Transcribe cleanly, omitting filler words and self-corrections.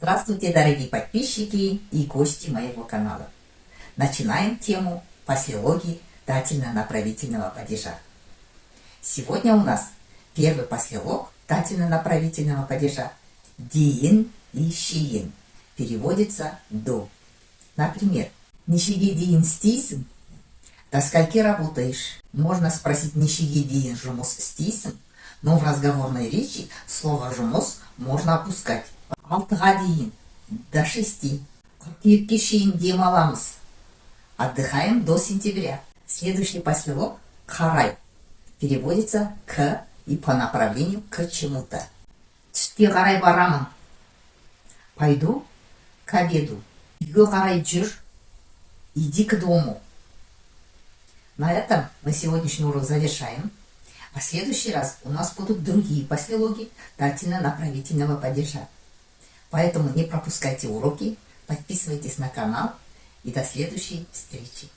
Здравствуйте, дорогие подписчики и гости моего канала. Начинаем тему послелогии дательно-направительного падежа. Сегодня у нас первый послелог дательно-направительного падежа «Диин» и «Шиин». Переводится «до». Например, «Нишиги диин стисм» – «До скольки работаешь?» Можно спросить «Нишиги диин жумус стисм», но в разговорной речи слово «жумус» можно опускать. «Алтыға дейін» – до 6. «Қыркүйекке шейін демаламыз» – отдыхаем до сентября. Следующий послелог «қарай» переводится «к» и по направлению к чему-то. «Түске қарай барамын» – пойду к обеду. «Үйге қарай жүр» – иди к дому. На этом мы сегодняшний урок завершаем. А в следующий раз у нас будут другие послелоги дательно-направительного падежа. Поэтому не пропускайте уроки, подписывайтесь на канал и до следующей встречи.